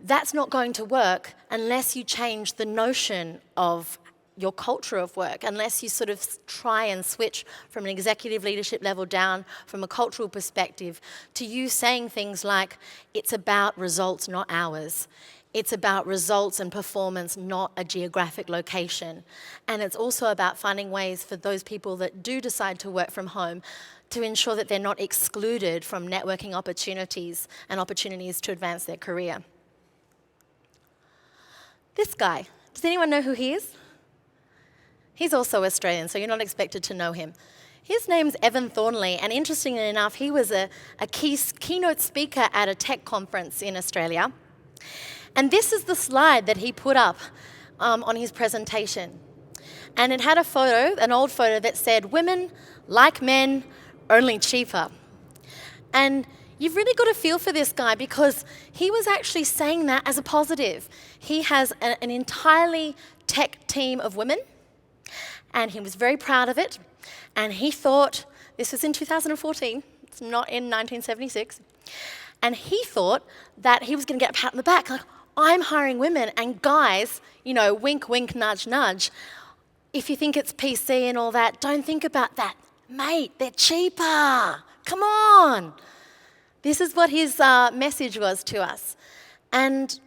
that's not going to work unless you change the notion of your culture of work, unless you sort of try and switch from an executive leadership level down from a cultural perspective to you saying things like, it's about results, not hours. It's about results and performance, not a geographic location. And it's also about finding ways for those people that do decide to work from home to ensure that they're not excluded from networking opportunities and opportunities to advance their career. This guy, does anyone know who he is? He's also Australian, so you're not expected to know him. His name's Evan Thornley, and interestingly enough, he was a keynote speaker at a tech conference in Australia. And this is the slide that he put up on his presentation. And it had a photo, an old photo, that said, "Women, like men, only cheaper." And you've really got to feel for this guy because he was actually saying that as a positive. He has an entirely tech team of women, and he was very proud of it. And he thought, this was in 2014, it's not in 1976, and he thought that he was going to get a pat on the back, like, I'm hiring women, and guys, you know, wink, wink, nudge, nudge. If you think it's PC and all that, don't think about that. Mate, they're cheaper. Come on. This is what his message was to us. And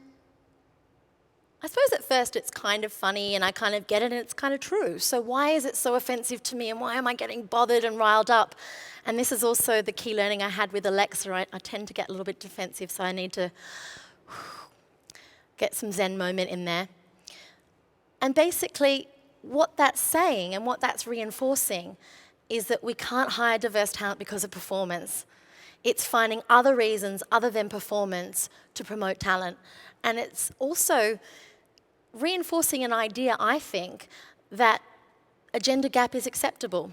I suppose at first it's kind of funny and I kind of get it and it's kind of true. So why is it so offensive to me and why am I getting bothered and riled up? And this is also the key learning I had with Alexa. I tend to get a little bit defensive, so I need to get some Zen moment in there. And basically what that's saying and what that's reinforcing is that we can't hire diverse talent because of performance. It's finding other reasons other than performance to promote talent. And it's also reinforcing an idea, I think, that a gender gap is acceptable.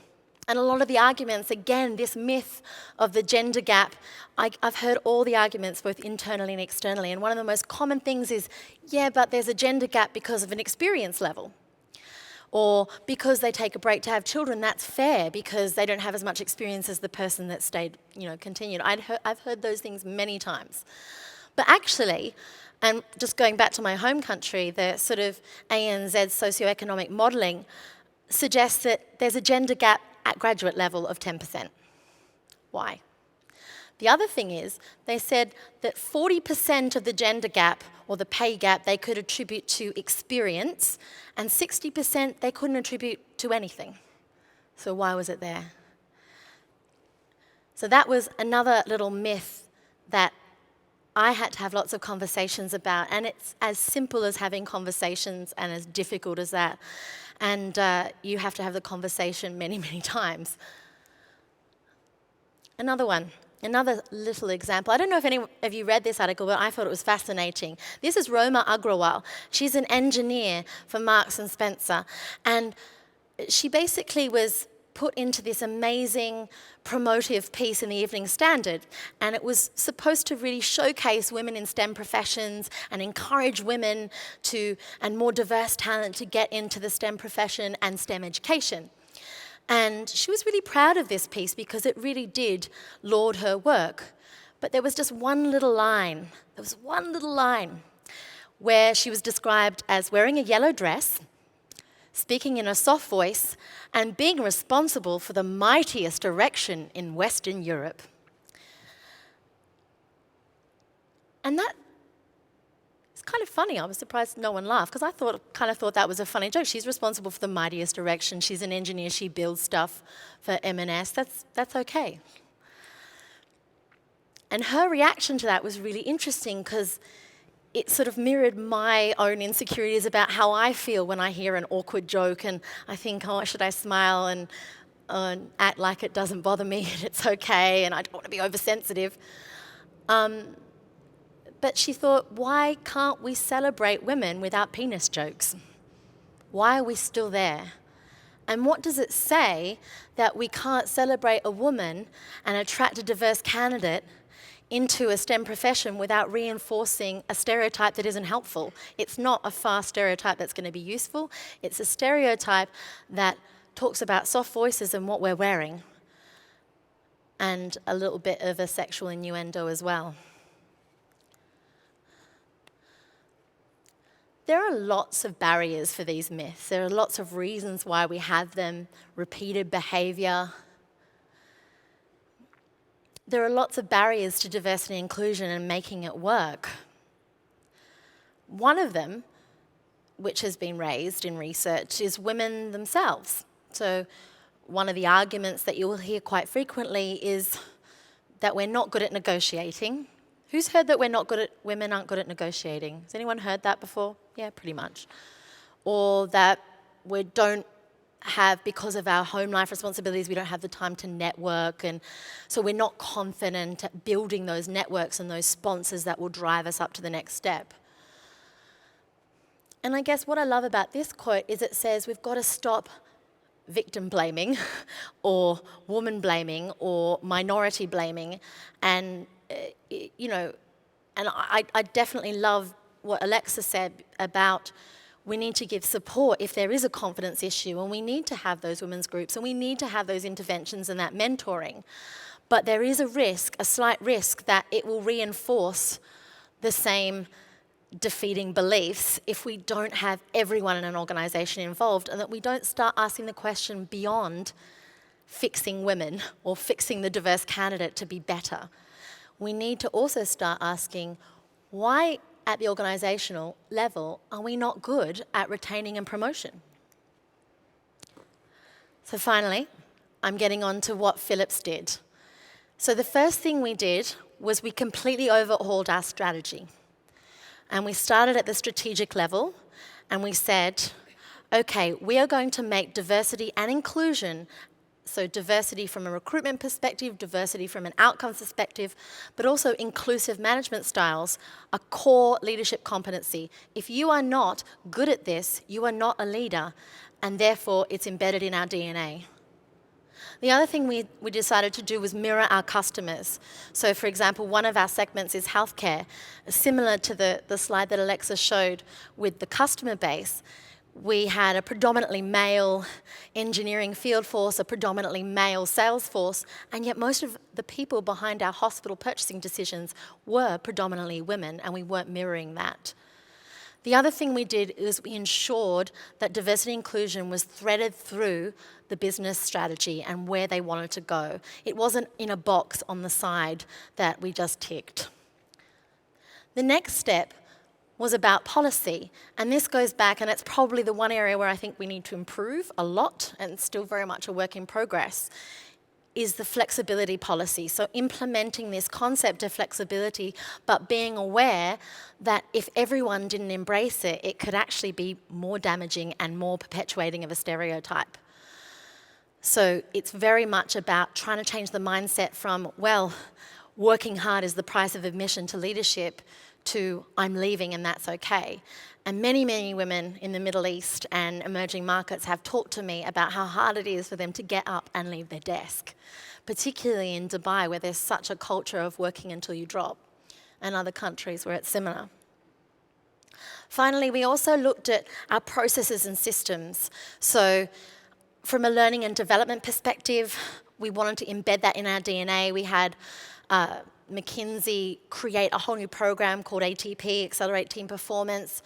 And a lot of the arguments, again, this myth of the gender gap, I've heard all the arguments both internally and externally. And one of the most common things is, yeah, but there's a gender gap because of an experience level. Or because they take a break to have children, that's fair because they don't have as much experience as the person that stayed, continued. I've heard those things many times. But actually, and just going back to my home country, the sort of ANZ socioeconomic modelling suggests that there's a gender gap at graduate level of 10%. Why? The other thing is, they said that 40% of the gender gap or the pay gap they could attribute to experience, and 60% they couldn't attribute to anything. So why was it there? So that was another little myth that I had to have lots of conversations about, and it's as simple as having conversations and as difficult as that. And you have to have the conversation many, many times. Another little example. I don't know if any of you read this article, but I thought it was fascinating. This is Roma Agrawal. She's an engineer for Marks and Spencer. And she basically was put into this amazing promotive piece in the Evening Standard. And it was supposed to really showcase women in STEM professions and encourage women and more diverse talent to get into the STEM profession and STEM education. And she was really proud of this piece because it really did laud her work. But there was just one little line. There was one little line where she was described as wearing a yellow dress, speaking in a soft voice, and being responsible for the mightiest erection in Western Europe. And that it's kind of funny. I was surprised no one laughed because I kind of thought that was a funny joke. She's responsible for the mightiest erection. She's an engineer. She builds stuff for M&S. That's okay. And her reaction to that was really interesting because it sort of mirrored my own insecurities about how I feel when I hear an awkward joke and I think, oh, should I smile and act like it doesn't bother me and it's okay and I don't want to be oversensitive. But she thought, why can't we celebrate women without penis jokes? Why are we still there? And what does it say that we can't celebrate a woman and attract a diverse candidate into a STEM profession without reinforcing a stereotype that isn't helpful? It's not a fast stereotype that's going to be useful. It's a stereotype that talks about soft voices and what we're wearing, and a little bit of a sexual innuendo as well. there are lots of barriers for these myths. There are lots of reasons why we have them, repeated behaviour. There are lots of barriers to diversity and inclusion and making it work. One of them, which has been raised in research, is women themselves. So one of the arguments that you will hear quite frequently is that we're not good at negotiating. Who's heard that women aren't good at negotiating? Has anyone heard that before? Yeah, pretty much. Or that we don't have, because of our home life responsibilities, we don't have the time to network, and so we're not confident at building those networks and those sponsors that will drive us up to the next step. And I guess what I love about this quote is it says we've got to stop victim blaming or woman blaming or minority blaming. And, and I definitely love what Alexa said about we need to give support if there is a confidence issue, and we need to have those women's groups, and we need to have those interventions and that mentoring. But there is a risk, a slight risk, that it will reinforce the same defeating beliefs if we don't have everyone in an organisation involved, and that we don't start asking the question beyond fixing women or fixing the diverse candidate to be better. We need to also start asking, why at the organisational level are we not good at retaining and promotion? So finally, I'm getting on to what Phillips did. So the first thing we did was we completely overhauled our strategy. And we started at the strategic level, and we said, okay, we are going to make diversity and inclusion, so diversity from a recruitment perspective, diversity from an outcomes perspective, but also inclusive management styles, a core leadership competency. If you are not good at this, you are not a leader, and therefore it's embedded in our DNA. The other thing we decided to do was mirror our customers. So for example, one of our segments is healthcare. Similar to the slide that Alexa showed with the customer base, we had a predominantly male engineering field force, a predominantly male sales force, and yet most of the people behind our hospital purchasing decisions were predominantly women, and we weren't mirroring that. The other thing we did is we ensured that diversity and inclusion was threaded through the business strategy and where they wanted to go. It wasn't in a box on the side that we just ticked. The next step was about policy, and this goes back, and it's probably the one area where I think we need to improve a lot, and still very much a work in progress, is the flexibility policy. So implementing this concept of flexibility, but being aware that if everyone didn't embrace it, it could actually be more damaging and more perpetuating of a stereotype. So it's very much about trying to change the mindset from, well, working hard is the price of admission to leadership, to I'm leaving and that's okay. And many, many women in the Middle East and emerging markets have talked to me about how hard it is for them to get up and leave their desk, particularly in Dubai, where there's such a culture of working until you drop, and other countries where it's similar. Finally, we also looked at our processes and systems. So from a learning and development perspective, we wanted to embed that in our DNA. We had McKinsey create a whole new program called ATP, Accelerate Team Performance,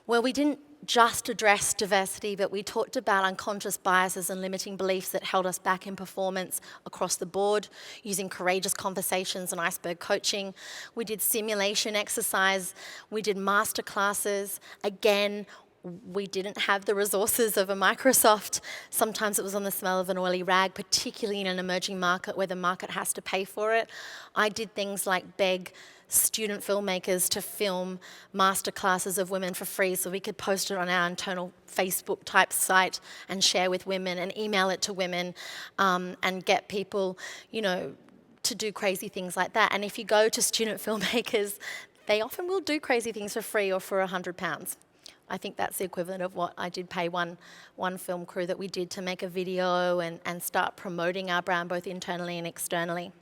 where we didn't just address diversity, but we talked about unconscious biases and limiting beliefs that held us back in performance across the board, using courageous conversations and iceberg coaching. We did simulation exercise, we did master classes. Again, we didn't have the resources of a Microsoft. Sometimes it was on the smell of an oily rag, particularly in an emerging market where the market has to pay for it. I did things like beg student filmmakers to film masterclasses of women for free so we could post it on our internal Facebook type site and share with women and email it to women and get people, to do crazy things like that. And if you go to student filmmakers, they often will do crazy things for free or for £100. I think that's the equivalent of what I did pay one film crew that we did to make a video and start promoting our brand both internally and externally.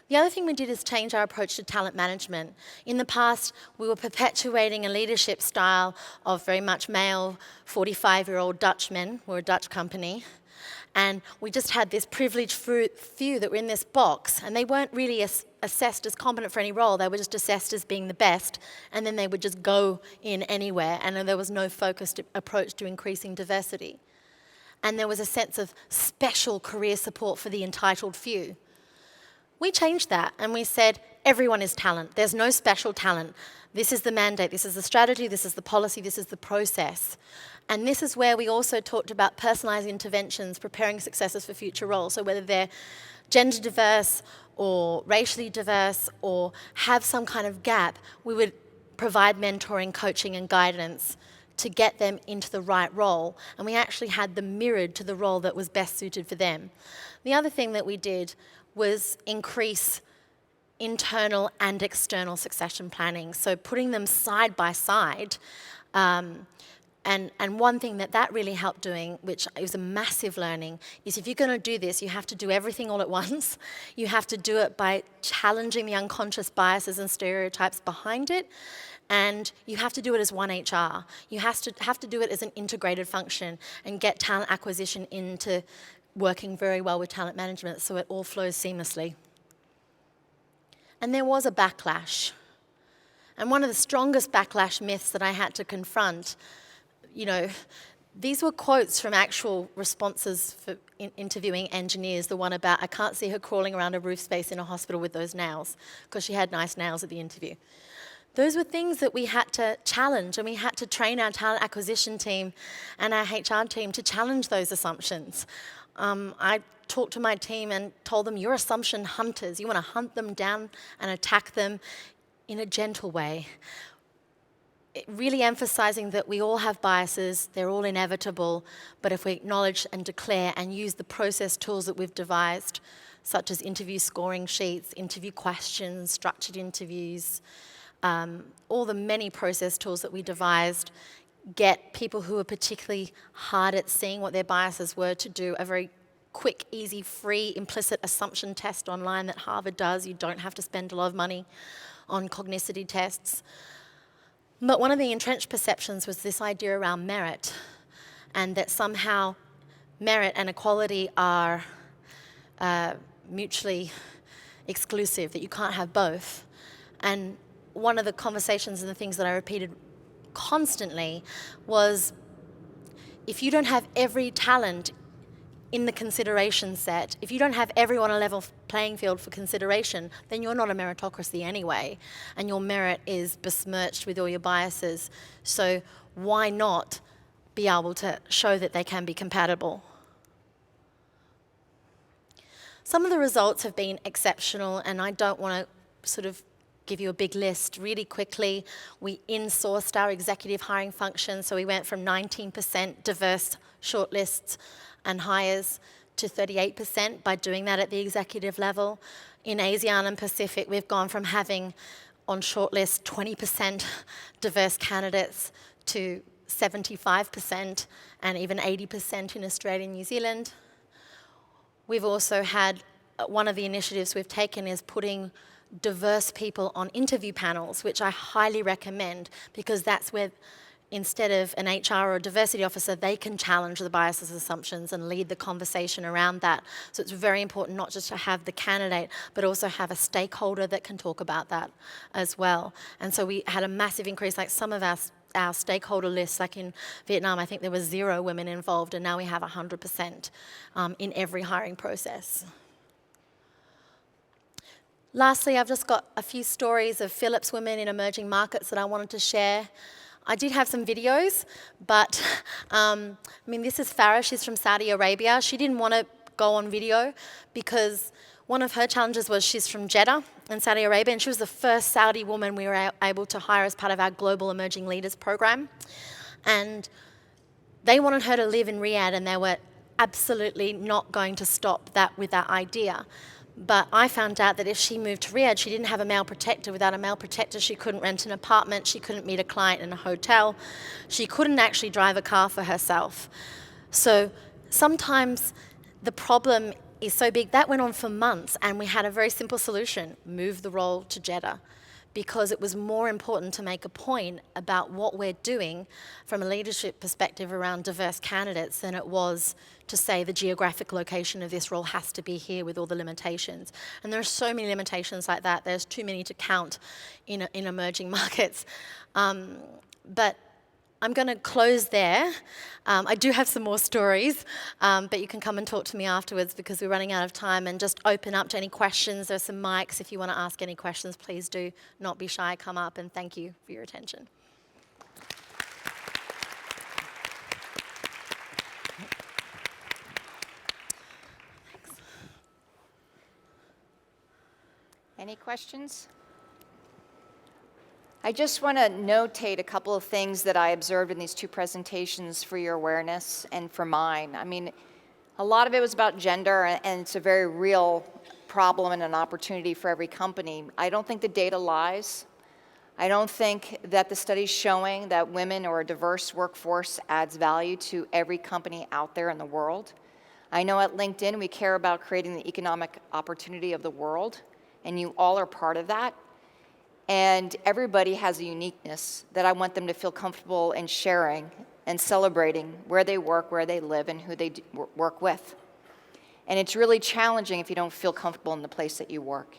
The other thing we did is change our approach to talent management. In the past, we were perpetuating a leadership style of very much male, 45-year-old Dutch men. We're a Dutch company. And we just had this privileged few that were in this box, and they weren't really assessed as competent for any role. They were just assessed as being the best, and then they would just go in anywhere, and there was no focused approach to increasing diversity. And there was a sense of special career support for the entitled few. We changed that, and we said, everyone is talent. There's no special talent. This is the mandate, this is the strategy, this is the policy, this is the process. And this is where we also talked about personalised interventions, preparing successors for future roles. So whether they're gender diverse or racially diverse or have some kind of gap, we would provide mentoring, coaching and guidance to get them into the right role. And we actually had them mirrored to the role that was best suited for them. The other thing that we did was increase internal and external succession planning. So putting them side by side. And one thing that really helped doing, which was a massive learning, is if you're going to do this, you have to do everything all at once. You have to do it by challenging the unconscious biases and stereotypes behind it. And you have to do it as one HR. You have to do it as an integrated function and get talent acquisition into working very well with talent management so it all flows seamlessly. And there was a backlash. And one of the strongest backlash myths that I had to confront, these were quotes from actual responses for interviewing engineers, the one about, I can't see her crawling around a roof space in a hospital with those nails, because she had nice nails at the interview. Those were things that we had to challenge, and we had to train our talent acquisition team and our HR team to challenge those assumptions. I talked to my team and told them, you're assumption hunters. You want to hunt them down and attack them in a gentle way. Really emphasizing that we all have biases, they're all inevitable, but if we acknowledge and declare and use the process tools that we've devised, such as interview scoring sheets, interview questions, structured interviews, all the many process tools that we devised, get people who are particularly hard at seeing what their biases were to do a very quick, easy, free, implicit assumption test online that Harvard does. You don't have to spend a lot of money on cognicity tests. But one of the entrenched perceptions was this idea around merit, and that somehow merit and equality are mutually exclusive, that you can't have both. And one of the conversations and the things that I repeated constantly was, if you don't have every talent in the consideration set, if you don't have everyone on a level playing field for consideration, then you're not a meritocracy anyway, and your merit is besmirched with all your biases. So why not be able to show that they can be compatible? Some of the results have been exceptional, and I don't want to sort of give you a big list. Really quickly, we insourced our executive hiring function, so we went from 19% diverse shortlists and hires to 38% by doing that at the executive level. In ASEAN and Pacific, we've gone from having on shortlist 20% diverse candidates to 75% and even 80% in Australia and New Zealand. We've also had, one of the initiatives we've taken is putting diverse people on interview panels, which I highly recommend, because that's where, instead of an HR or a diversity officer, they can challenge the biases and assumptions and lead the conversation around that. So it's very important not just to have the candidate, but also have a stakeholder that can talk about that as well. And so we had a massive increase, like some of our stakeholder lists, like in Vietnam, I think there were 0 women involved, and now we have 100% in every hiring process. Lastly, I've just got a few stories of Phillips women in emerging markets that I wanted to share. I did have some videos, but this is Farah. She's from Saudi Arabia. She didn't want to go on video because one of her challenges was she's from Jeddah in Saudi Arabia, and she was the first Saudi woman we were able to hire as part of our Global Emerging Leaders program. And they wanted her to live in Riyadh, and they were absolutely not going to stop that with that idea. But I found out that if she moved to Riyadh, she didn't have a male protector. Without a male protector, she couldn't rent an apartment, she couldn't meet a client in a hotel, she couldn't actually drive a car for herself. So sometimes the problem is so big. That went on for months, and we had a very simple solution: move the role to Jeddah. because it was more important to make a point about what we're doing from a leadership perspective around diverse candidates than it was to say the geographic location of this role has to be here with all the limitations. And there are so many limitations like that. There's too many to count in emerging markets. But I'm going to close there. I do have some more stories, but you can come and talk to me afterwards because we're running out of time, and just open up to any questions. There's some mics. If you want to ask any questions, please do not be shy. Come up, and thank you for your attention. Any questions? I just want to notate a couple of things that I observed in these two presentations for your awareness and for mine. I mean, a lot of it was about gender, and it's a very real problem and an opportunity for every company. I don't think the data lies. I don't think that the studies showing that women or a diverse workforce adds value to every company out there in the world. I know at LinkedIn we care about creating the economic opportunity of the world, and you all are part of that. And everybody has a uniqueness that I want them to feel comfortable in sharing and celebrating where they work, where they live, and who they work with. And it's really challenging if you don't feel comfortable in the place that you work.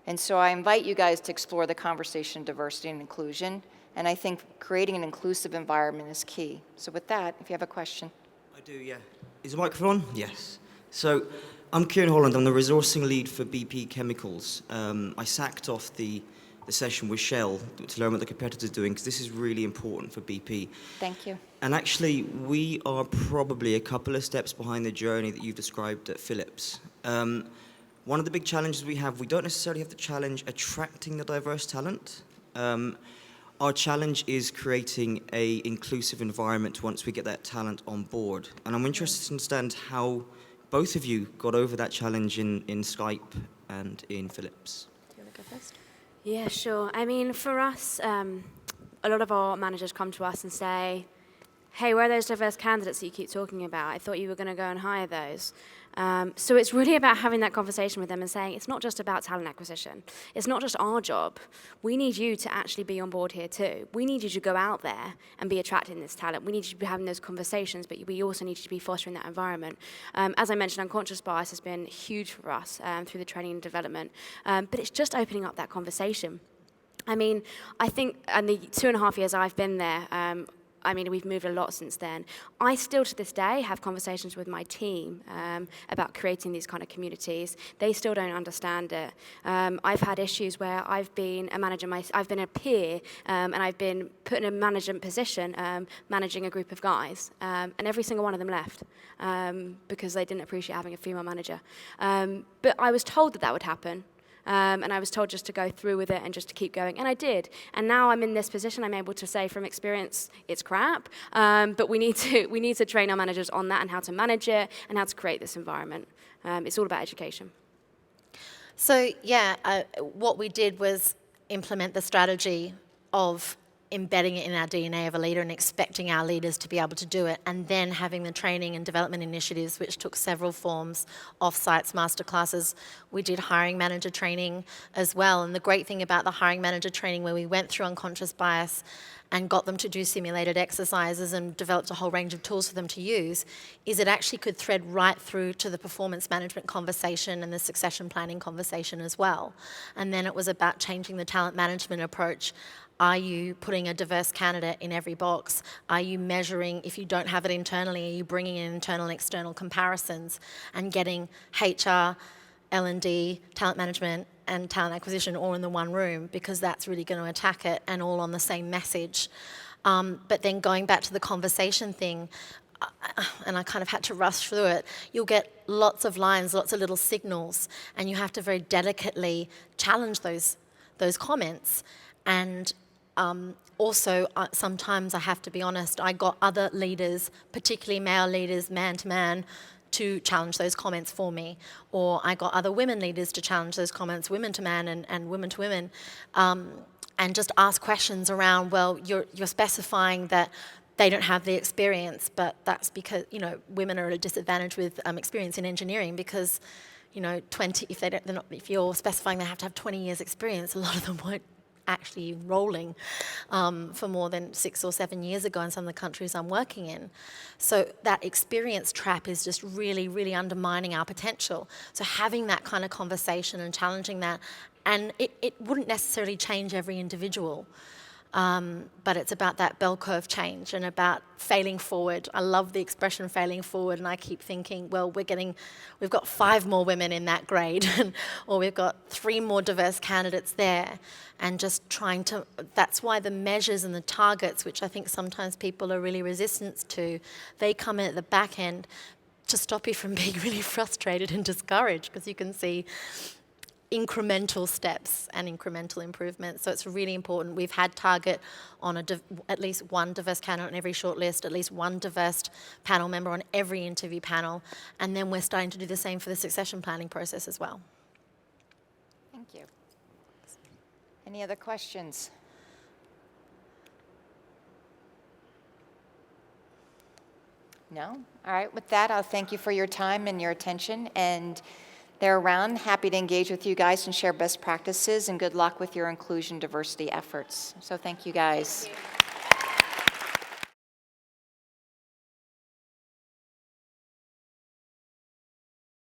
And so I invite you guys to explore the conversation of diversity and inclusion. And I think creating an inclusive environment is key. So with that, if you have a question. I do, yeah. Is the microphone on? Yes. So I'm Kieran Holland. I'm the resourcing lead for BP Chemicals. I sacked off the session with Shell to learn what the competitors are doing, because this is really important for BP. Thank you. And actually, we are probably a couple of steps behind the journey that you've described at Phillips. One of the big challenges we don't necessarily have the challenge attracting the diverse talent. Our challenge is creating an inclusive environment once we get that talent on board. And I'm interested to understand how both of you got over that challenge in Skype and in Phillips. Do you want to go first? Yeah, sure. I mean, for us, a lot of our managers come to us and say, hey, where are those diverse candidates that you keep talking about? I thought you were going to go and hire those. So it's really about having that conversation with them and saying, it's not just about talent acquisition. It's not just our job. We need you to actually be on board here too. We need you to go out there and be attracting this talent. We need you to be having those conversations, but we also need you to be fostering that environment. As I mentioned, unconscious bias has been huge for us through the training and development. But it's just opening up that conversation. I mean, I think in the 2.5 years I've been there, I mean, we've moved a lot since then. I still, to this day, have conversations with my team about creating these kind of communities. They still don't understand it. I've had issues where I've been a manager, I've been a peer, and I've been put in a management position managing a group of guys, and every single one of them left because they didn't appreciate having a female manager. But I was told that would happen. And I was told just to go through with it and just to keep going, and I did. And now I'm in this position. I'm able to say from experience, it's crap, but we need to train our managers on that and how to manage it and how to create this environment. It's all about education. So yeah, what we did was implement the strategy of embedding it in our DNA of a leader and expecting our leaders to be able to do it, and then having the training and development initiatives, which took several forms, off-sites, masterclasses. We did hiring manager training as well, and the great thing about the hiring manager training, where we went through unconscious bias and got them to do simulated exercises and developed a whole range of tools for them to use, is it actually could thread right through to the performance management conversation and the succession planning conversation as well. And then it was about changing the talent management approach. Are you putting a diverse candidate in every box? Are you measuring, if you don't have it internally, are you bringing in internal and external comparisons and getting HR, L&D, talent management, and talent acquisition all in the one room, because that's really going to attack it, and all on the same message. But then going back to the conversation thing, and I kind of had to rush through it, you'll get lots of lines, lots of little signals, and you have to very delicately challenge those comments. And also, sometimes I have to be honest, I got other leaders, particularly male leaders, man to man, to challenge those comments for me. Or I got other women leaders to challenge those comments, women to man and women to women, and just ask questions around, well, you're specifying that they don't have the experience, but that's because, you know, women are at a disadvantage with experience in engineering because, you know, 20, if you're specifying they have to have 20 years experience, a lot of them won't actually rolling for more than 6 or 7 years ago in some of the countries I'm working in. So that experience trap is just really, really undermining our potential. So having that kind of conversation and challenging that, and it wouldn't necessarily change every individual. But it's about that bell curve change and about failing forward. I love the expression failing forward, and I keep thinking, well, we've got 5 more women in that grade, or we've got 3 more diverse candidates there, and just trying to, that's why the measures and the targets, which I think sometimes people are really resistant to, they come in at the back end to stop you from being really frustrated and discouraged, because you can see incremental steps and incremental improvements. So it's really important. We've had target on at least one diverse candidate on every shortlist, at least one diverse panel member on every interview panel, and then we're starting to do the same for the succession planning process as well. Thank you. Any other questions? No? All right, with that, I'll thank you for your time and your attention, and they're around, happy to engage with you guys and share best practices, and good luck with your inclusion diversity efforts. So thank you guys. Thank you.